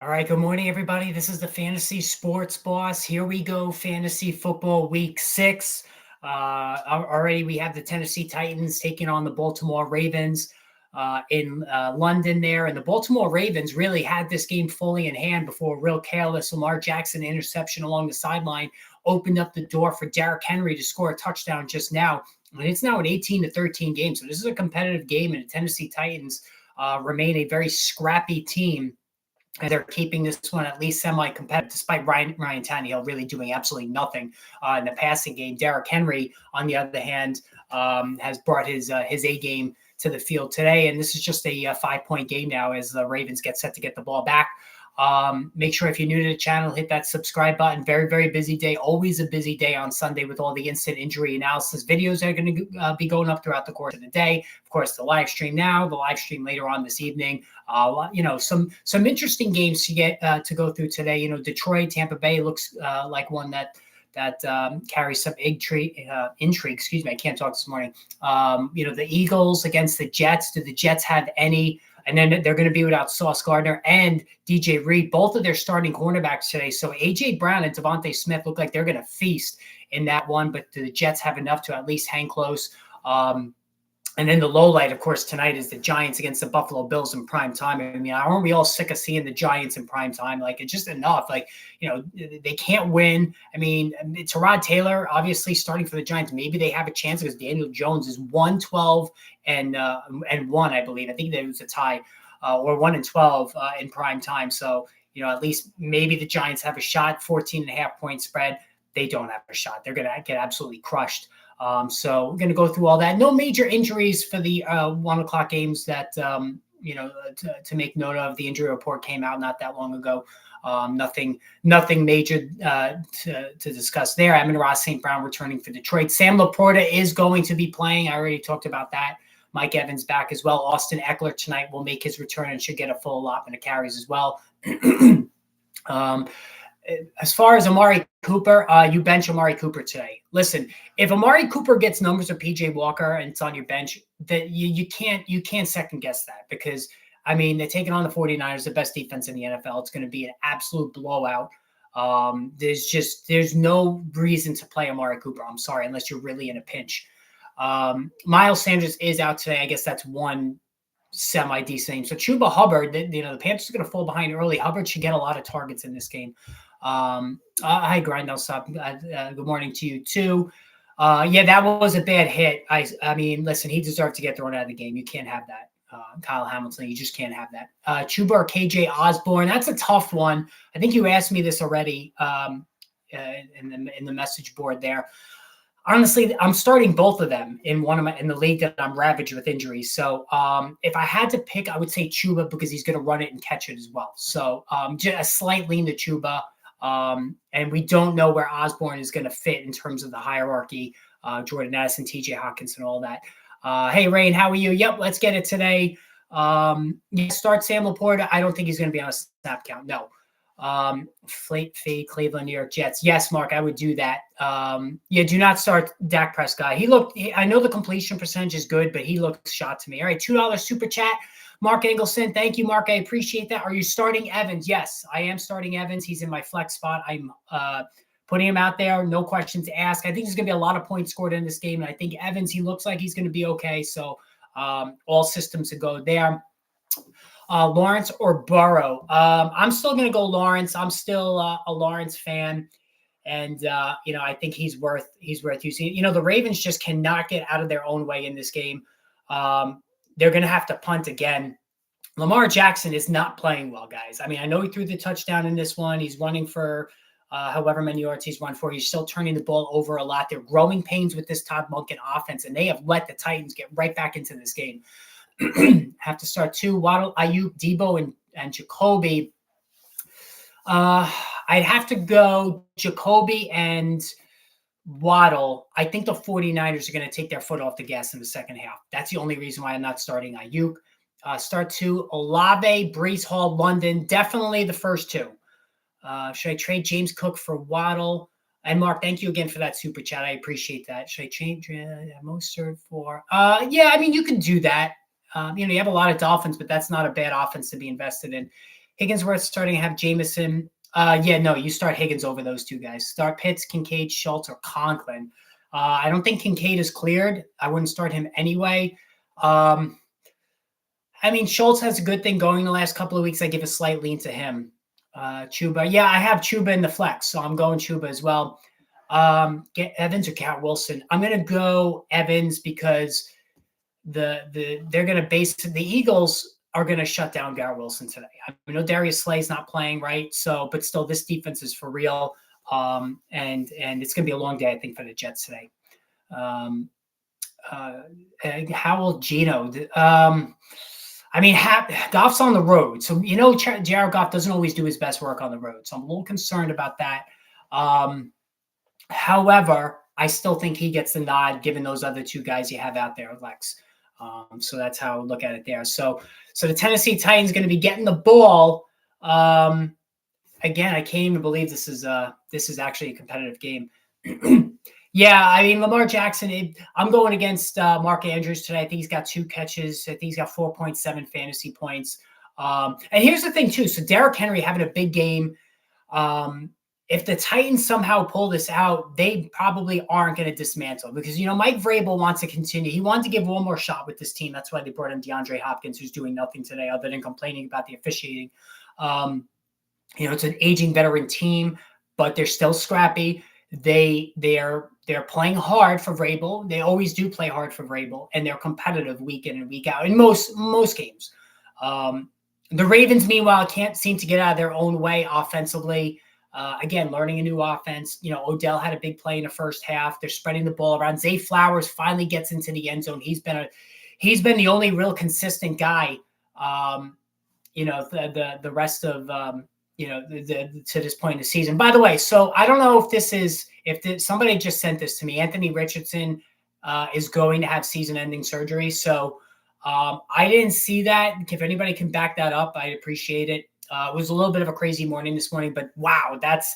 All right, good morning, everybody. This is the Fantasy Sports Boss. Here we go, Fantasy Football Week 6. Already we have the Tennessee Titans taking on the Baltimore Ravens in London there. And the Baltimore Ravens really had this game fully in hand before a real careless Lamar Jackson interception along the sideline opened up the door for Derrick Henry to score a touchdown just now. And it's now an 18-13 game. So this is a competitive game, and the Tennessee Titans remain a very scrappy team, and they're keeping this one at least semi-competitive, despite Ryan Tannehill really doing absolutely nothing in the passing game. Derrick Henry, on the other hand, has brought his A game to the field today, and this is just a 5-point game now as the Ravens get set to get the ball back. Make sure if you're new to the channel, hit that subscribe button. Very, very busy day. Always a busy day on Sunday with all the instant injury analysis videos that are going to be going up throughout the course of the day. Of course, the live stream now, the live stream later on this evening. Some interesting games to get to go through today. Detroit, Tampa Bay looks like one that carries some intrigue. Excuse me, I can't talk this morning. The Eagles against the Jets. Do the Jets have any? And then they're going to be without Sauce Gardner and DJ Reed, both of their starting cornerbacks today. So A.J. Brown and Devontae Smith look like they're going to feast in that one, but do the Jets have enough to at least hang close? And then the low light, of course, tonight is the Giants against the Buffalo Bills in prime time. I mean, aren't we all sick of seeing the Giants in prime time? Like, it's just enough. Like, they can't win. I mean, Tyrod Taylor, obviously, starting for the Giants. Maybe they have a chance because Daniel Jones is 1-12 and 1, I believe. I think there was a tie, or 1-12 in prime time. So, at least maybe the Giants have a shot. 14.5-point spread. They don't have a shot. They're going to get absolutely crushed. So we're going to go through all that. No major injuries for the 1 o'clock games that, to make note of. The injury report came out not that long ago. Nothing major to discuss there. Amon-Ra St. Brown returning for Detroit. Sam Laporta is going to be playing. I already talked about that. Mike Evans back as well. Austin Eckler tonight will make his return and should get a full allotment of carries as well. As far as Amari Cooper, you bench Amari Cooper today. Listen, if Amari Cooper gets numbers of PJ Walker and it's on your bench, that you can't second guess that, because I mean, they're taking on the 49ers, the best defense in the NFL. It's going to be an absolute blowout. There's no reason to play Amari Cooper. I'm sorry, unless you're really in a pinch. Miles Sanders is out today. I guess that's one semi-decent. So Chuba Hubbard, the Panthers are going to fall behind early. Hubbard should get a lot of targets in this game. Hi, Grindel Stop. Good morning to you too. That was a bad hit. I mean, listen, he deserved to get thrown out of the game. You can't have that. Kyle Hamilton, you just can't have that. Chuba or KJ Osborne, that's a tough one. I think you asked me this already in the message board there. Honestly, I'm starting both of them in the league that I'm ravaged with injuries. So if I had to pick, I would say Chuba, because he's going to run it and catch it as well. So just a slight lean to Chuba. And we don't know where Osborne is going to fit in terms of the hierarchy. Jordan Addison, TJ Hawkinson, all that. Hey, Rain, how are you? Yep, let's get it today. Start Sam Laporta. I don't think he's going to be on a snap count. No. Fade Cleveland, New York Jets. Yes, Mark, I would do that. Do not start Dak Prescott. I know the completion percentage is good, but he looked shot to me. All right, $2 super chat. Mark Engelson. Thank you, Mark. I appreciate that. Are you starting Evans? Yes, I am starting Evans. He's in my flex spot. I'm putting him out there. No questions asked. I think there's going to be a lot of points scored in this game. And I think Evans, he looks like he's going to be okay. So all systems to go there. Lawrence or Burrow? I'm still going to go Lawrence. I'm still a Lawrence fan. And, I think he's worth using. The Ravens just cannot get out of their own way in this game. They're going to have to punt again. Lamar Jackson is not playing well, guys. I mean, I know he threw the touchdown in this one. He's running for however many yards he's run for. He's still turning the ball over a lot. They're growing pains with this Todd Monken offense, and they have let the Titans get right back into this game. Have to start 2. Waddle, Ayuk, Debo, and Jacoby. I'd have to go Jacoby and Waddle. I think the 49ers are going to take their foot off the gas in the second half. That's the only reason why I'm not starting Ayuk. Start 2, Olave, Breece Hall, London. Definitely the first 2. Should I trade James Cook for Waddle? And Mark, thank you again for that super chat. I appreciate that. Should I change Mostert for? You can do that. You have a lot of Dolphins, but that's not a bad offense to be invested in. Higginsworth starting to have Jameson. No, you start Higgins over those two guys. Start Pitts, Kincaid, Schultz, or Conklin. I don't think Kincaid is cleared. I wouldn't start him anyway. I mean, Schultz has a good thing going the last couple of weeks. I give a slight lean to him. Chuba. Yeah, I have Chuba in the flex, so I'm going Chuba as well. Get Evans or Garrett Wilson. I'm going to go Evans because they're going to base the Eagles are going to shut down Garrett Wilson today. I know Darius Slay's not playing, right? So, but still, this defense is for real. And it's going to be a long day, I think, for the Jets today. Howell, Gino. I mean, Goff's on the road. So, Jared Goff doesn't always do his best work on the road. So I'm a little concerned about that. However, I still think he gets the nod given those other two guys you have out there, Lex. So that's how I look at it there. So the Tennessee Titans going to be getting the ball. Again, I can't even believe this is actually a competitive game. Yeah, I mean, Lamar Jackson, I'm going against Mark Andrews today. I think he's got 2 catches. I think he's got 4.7 fantasy points. And here's the thing, too. So Derrick Henry having a big game. If the Titans somehow pull this out, they probably aren't going to dismantle because, Mike Vrabel wants to continue. He wanted to give one more shot with this team. That's why they brought in DeAndre Hopkins, who's doing nothing today other than complaining about the officiating. It's an aging veteran team, but they're still scrappy. They're playing hard for Vrabel. They always do play hard for Vrabel, and they're competitive week in and week out in most games. The Ravens, meanwhile, can't seem to get out of their own way offensively. Again, learning a new offense. Odell had a big play in the first half. They're spreading the ball around. Zay Flowers finally gets into the end zone. He's been the only real consistent guy. The rest of to this point in the season. By the way, so I don't know if somebody just sent this to me. Anthony Richardson is going to have season-ending surgery. So I didn't see that. If anybody can back that up, I'd appreciate it. It was a little bit of a crazy morning this morning, but wow, that's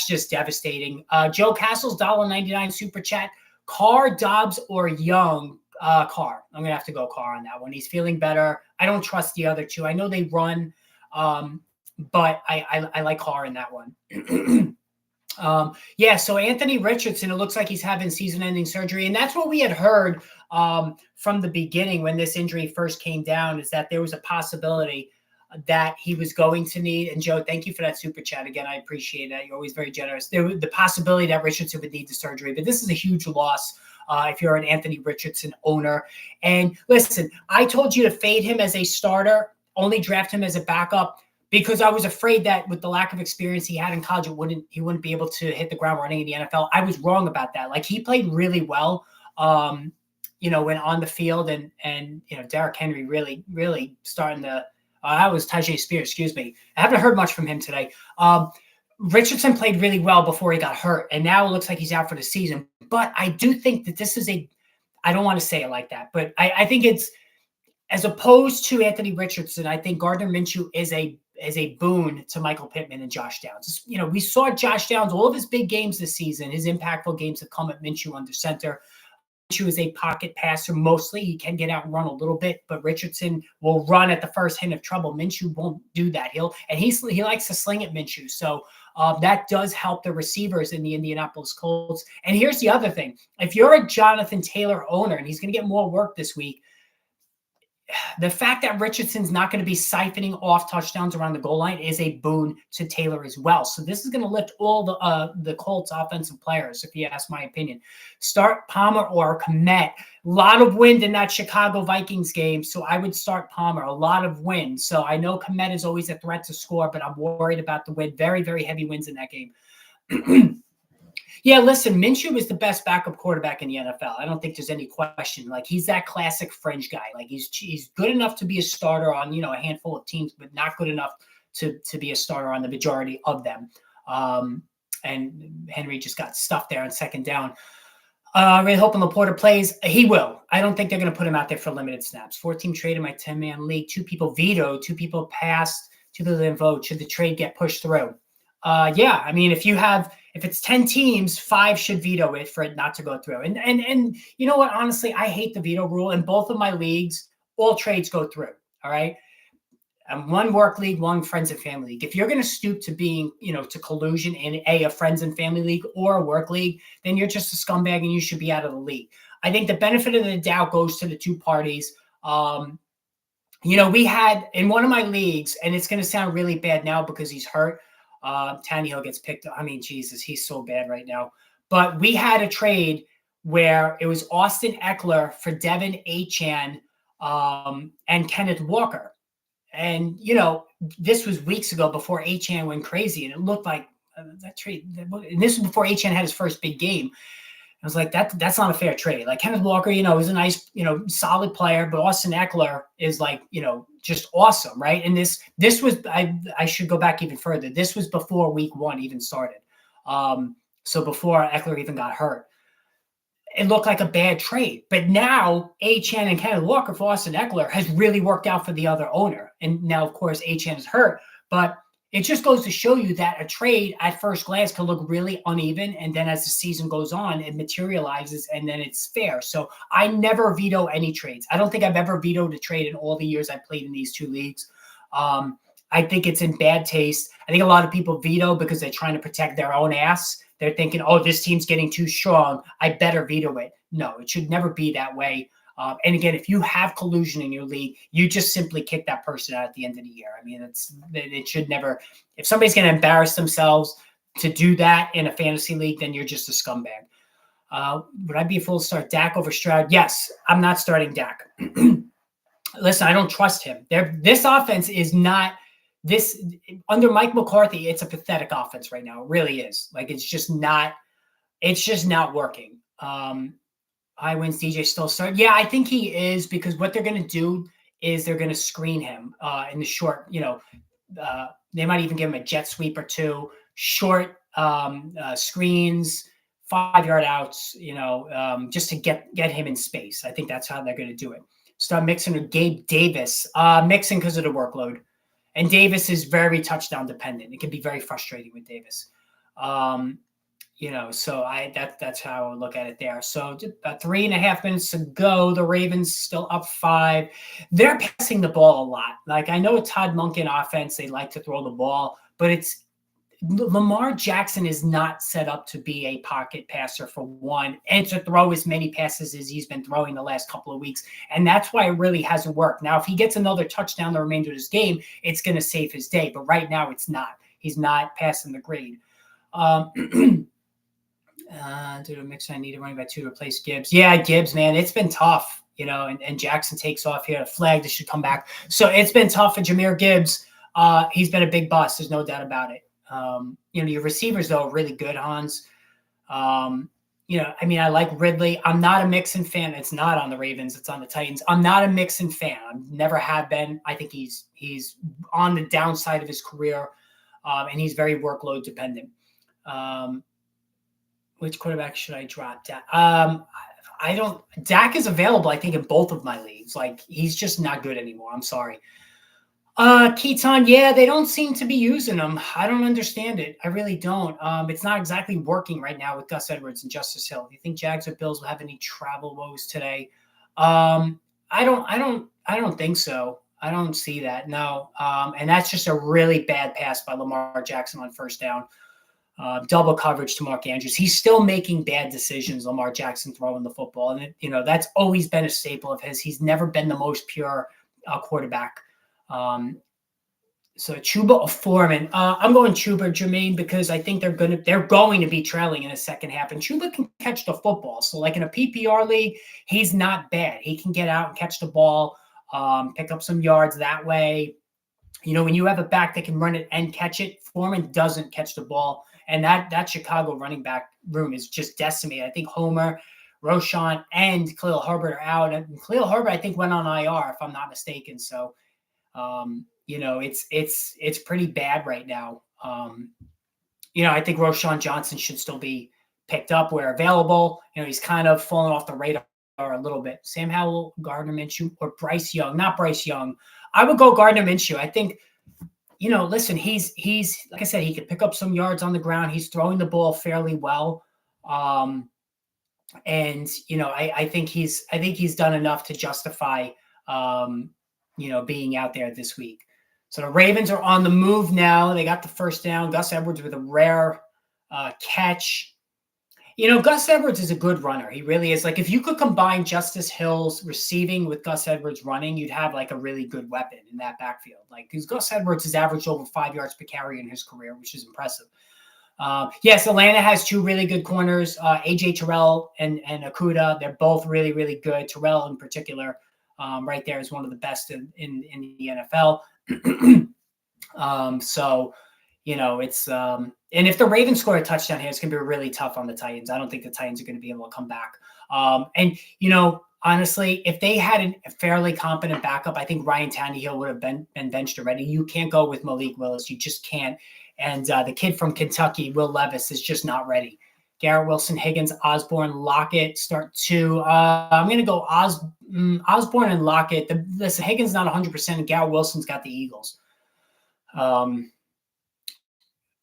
just devastating. Joe Castle's $1.99 super chat. Carr, Dobbs, or Young? Carr. I'm gonna have to go Carr on that one. He's feeling better. I don't trust the other two. I know they run, but I like Carr in that one. So Anthony Richardson, it looks like he's having season-ending surgery, and that's what we had heard from the beginning when this injury first came down, is that there was a possibility that he was going to need. And Joe, thank you for that super chat again. I appreciate that. You're always very generous. There was the possibility that Richardson would need the surgery, but this is a huge loss if you're an Anthony Richardson owner. And listen, I told you to fade him as a starter, only draft him as a backup, because I was afraid that with the lack of experience he had in college, he wouldn't be able to hit the ground running in the NFL. I was wrong about that. Like, he played really well, when on the field, and Derrick Henry really starting to. That was Tyjae Spears, excuse me. I haven't heard much from him today. Richardson played really well before he got hurt, and now it looks like he's out for the season. But I do think that this is I don't want to say it like that, but I think it's, as opposed to Anthony Richardson, I think Gardner Minshew is a boon to Michael Pittman and Josh Downs. We saw Josh Downs, all of his big games this season, his impactful games have come at Minshew under center. Minshew is a pocket passer mostly. He can get out and run a little bit, but Richardson will run at the first hint of trouble. Minshew won't do that. He likes to sling at Minshew. So that does help the receivers in the Indianapolis Colts. And here's the other thing. If you're a Jonathan Taylor owner and he's going to get more work this week, the fact that Richardson's not going to be siphoning off touchdowns around the goal line is a boon to Taylor as well. So this is going to lift all the Colts offensive players, if you ask my opinion. Start Palmer or Kmet. A lot of wind in that Chicago Vikings game, so I would start Palmer. A lot of wind. So I know Kmet is always a threat to score, but I'm worried about the wind. Very, very heavy winds in that game. Yeah, listen, Minshew is the best backup quarterback in the NFL. I don't think there's any question. Like, he's that classic fringe guy. Like, he's good enough to be a starter on, a handful of teams, but not good enough to be a starter on the majority of them. And Henry just got stuffed there on second down. Really hoping Laporta plays. He will. I don't think they're going to put him out there for limited snaps. 4-team trade in my 10-man league. 2 people vetoed. 2 people passed. 2 people didn't vote. Should the trade get pushed through? Yeah, I mean, if it's 10 teams, 5 should veto it for it not to go through. And you know what? Honestly, I hate the veto rule. In both of my leagues, all trades go through. All right. one work league, one friends and family league. If you're going to stoop to being, to collusion in a friends and family league or a work league, then you're just a scumbag and you should be out of the league. I think the benefit of the doubt goes to the two parties. We had in one of my leagues, and it's going to sound really bad now because he's hurt. Tannehill gets picked up. I mean, Jesus, he's so bad right now. But we had a trade where it was Austin Eckler for Devin Achane and Kenneth Walker. And, this was weeks ago before Achane went crazy. And it looked like that trade. And this was before Achane had his first big game. I was like, that's not a fair trade. Like Kenneth Walker, is a nice, solid player, but Austin Eckler is like, just awesome, right? And this was, I should go back even further. This was before week 1 even started. So before Eckler even got hurt. It looked like a bad trade. But now Achane and Kenneth Walker for Austin Eckler has really worked out for the other owner. And now, of course, Achane is hurt. But it just goes to show you that a trade at first glance can look really uneven. And then as the season goes on, it materializes and then it's fair. So I never veto any trades. I don't think I've ever vetoed a trade in all the years I played in these two leagues. I think it's in bad taste. I think a lot of people veto because they're trying to protect their own ass. They're thinking, oh, this team's getting too strong. I better veto it. No, it should never be that way. And again, if you have collusion in your league, you just simply kick that person out at the end of the year. I mean, it should never. If somebody's going to embarrass themselves to do that in a fantasy league, then you're just a scumbag. Would I be a fool to start Dak over Stroud? Yes, I'm not starting Dak. Listen, I don't trust him. This offense is not. This under Mike McCarthy, it's a pathetic offense right now. It really is. Like it's just not working. High wins DJ still start. Yeah, I think he is because what they're going to do is they're going to screen him in the short. They might even give him a jet sweep or two, short screens, 5-yard outs. Just to get him in space. I think that's how they're going to do it. Start mixing with Gabe Davis. Mixing because of the workload. And Davis is very touchdown dependent. It can be very frustrating with Davis. So that's how I would look at it there. So about 3.5 minutes to go. The Ravens still up 5. They're passing the ball a lot. Like I know a Todd Monken offense, they like to throw the ball, but Lamar Jackson is not set up to be a pocket passer for one and to throw as many passes as he's been throwing the last couple of weeks. And that's why it really hasn't worked. Now, if he gets another touchdown the remainder of this game, it's going to save his day. But right now it's not. He's not passing the grade. Due to a mix, I need a running back 2 to replace Gibbs. Yeah, Gibbs, man, it's been tough, and Jackson takes off here. A flag that should come back. So it's been tough for Jahmyr Gibbs. He's been a big bust. There's no doubt about it. Your receivers, though, are really good, Hans. I like Ridley. I'm not a Mixon fan. It's not on the Ravens. It's on the Titans. I'm not a Mixon fan. I never have been. I think he's on the downside of his career, and he's very workload dependent. Which quarterback should I drop? Dak is available, I think, in both of my leagues. Like, he's just not good anymore. I'm sorry. Keaton, yeah, they don't seem to be using him. I don't understand it. I really don't. It's not exactly working right now with Gus Edwards and Justice Hill. Do you think Jags or Bills will have any travel woes today? I don't think so. I don't see that. No. And that's just a really bad pass by Lamar Jackson on first down. Double coverage to Mark Andrews. He's still making bad decisions, Lamar Jackson throwing the football. And, that's always been a staple of his. He's never been the most pure quarterback. So Chuba or Foreman. I'm going Chuba, Jermaine, because I think they're going to be trailing in the second half. And Chuba can catch the football. So like in a PPR league, he's not bad. He can get out and catch the ball, pick up some yards that way. When you have a back that can run it and catch it, Foreman doesn't catch the ball. And that Chicago running back room is just decimated. I think Homer, Roschon, and Khalil Herbert are out. And Khalil Herbert, I think, went on IR, if I'm not mistaken. So, it's pretty bad right now. I think Roschon Johnson should still be picked up where available. He's kind of fallen off the radar a little bit. Sam Howell, Gardner Minshew, or Bryce Young. Not Bryce Young. I would go Gardner Minshew. I think, listen, he's like I said, he could pick up some yards on the ground. He's throwing the ball fairly well. I think he's done enough to justify, being out there this week. So the Ravens are on the move now. They got the first down. Gus Edwards with a rare catch. Gus Edwards is a good runner. He really is. Like, if you could combine Justice Hill's receiving with Gus Edwards running, you'd have like a really good weapon in that backfield. Like, because Gus Edwards has averaged over 5 yards per carry in his career, which is impressive. Yes, Atlanta has two really good corners, AJ Terrell and Okudah. They're both really, really good. Terrell in particular, right there is one of the best in the NFL. It's and if the Ravens score a touchdown here, it's going to be really tough on the Titans. I don't think the Titans are going to be able to come back. Honestly, if they had a fairly competent backup, I think Ryan Tannehill would have been benched already. You can't go with Malik Willis. You just can't. And the kid from Kentucky, Will Levis, is just not ready. Garrett Wilson, Higgins, Osborne, Lockett start two. I'm going to go Osborne and Lockett. Listen, Higgins not 100%, and Garrett Wilson's got the Eagles.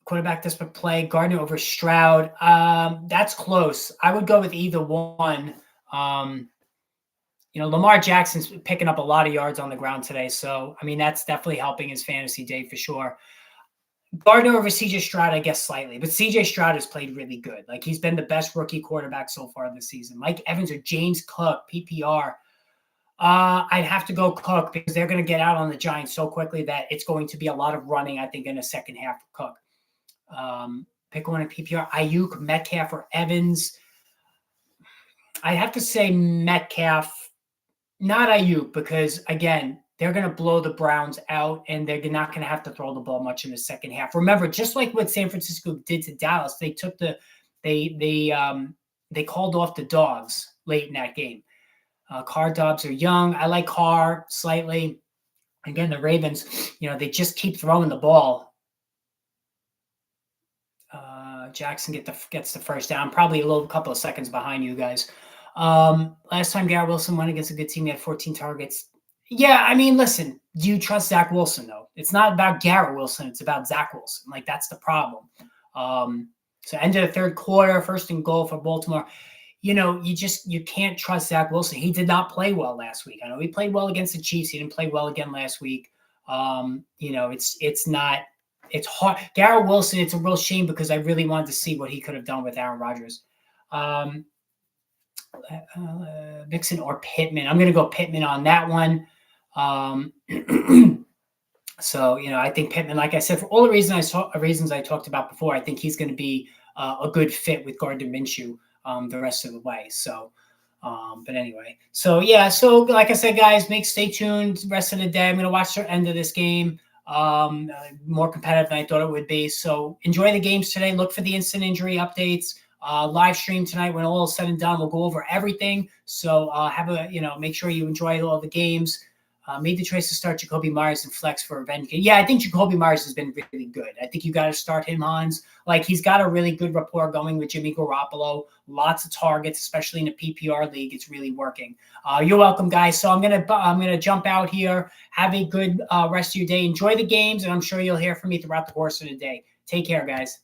Quarterback desperate play, Gardner over Stroud. That's close. I would go with either one. Lamar Jackson's picking up a lot of yards on the ground today. So, that's definitely helping his fantasy day for sure. Gardner over CJ Stroud, I guess slightly, but CJ Stroud has played really good. Like, he's been the best rookie quarterback so far this season. Mike Evans or James Cook, PPR. I'd have to go Cook because they're going to get out on the Giants so quickly that it's going to be a lot of running, I think, in the second half for Cook. Pick one in PPR, Ayuk, Metcalf, or Evans. I have to say Metcalf, not Ayuk, because, again, they're going to blow the Browns out, and they're not going to have to throw the ball much in the second half. Remember, just like what San Francisco did to Dallas, they took they called off the dogs late in that game. Carr, Dobbs are young. I like Carr slightly. Again, the Ravens, they just keep throwing the ball. Jackson gets the first down, probably a couple of seconds behind you guys. Last time Garrett Wilson went against a good team, he had 14 targets. Yeah, listen, do you trust Zach Wilson, though? It's not about Garrett Wilson. It's about Zach Wilson. Like, that's the problem. So end of the third quarter, first and goal for Baltimore. You can't trust Zach Wilson. He did not play well last week. I know he played well against the Chiefs. He didn't play well again last week. It's hard. Garrett Wilson, it's a real shame because I really wanted to see what he could have done with Aaron Rodgers. Mixon or Pittman. I'm going to go Pittman on that one. So, I think Pittman, like I said, for all the reasons I talked about before, I think he's going to be a good fit with Gardner Minshew the rest of the way. So, but anyway, so like I said, guys, stay tuned the rest of the day. I'm going to watch the end of this game. More competitive than I thought it would be. So enjoy the games today. Look for the instant injury updates. Live stream tonight when all is said and done. We'll go over everything. So make sure you enjoy all the games. Made the choice to start Jacoby Myers and flex for revenge. Yeah, I think Jacoby Myers has been really good. I think you got to start him, Hans. Like, he's got a really good rapport going with Jimmy Garoppolo. Lots of targets, especially in a PPR league. It's really working. You're welcome, guys. So I'm gonna jump out here. Have a good rest of your day. Enjoy the games, and I'm sure you'll hear from me throughout the course of the day. Take care, guys.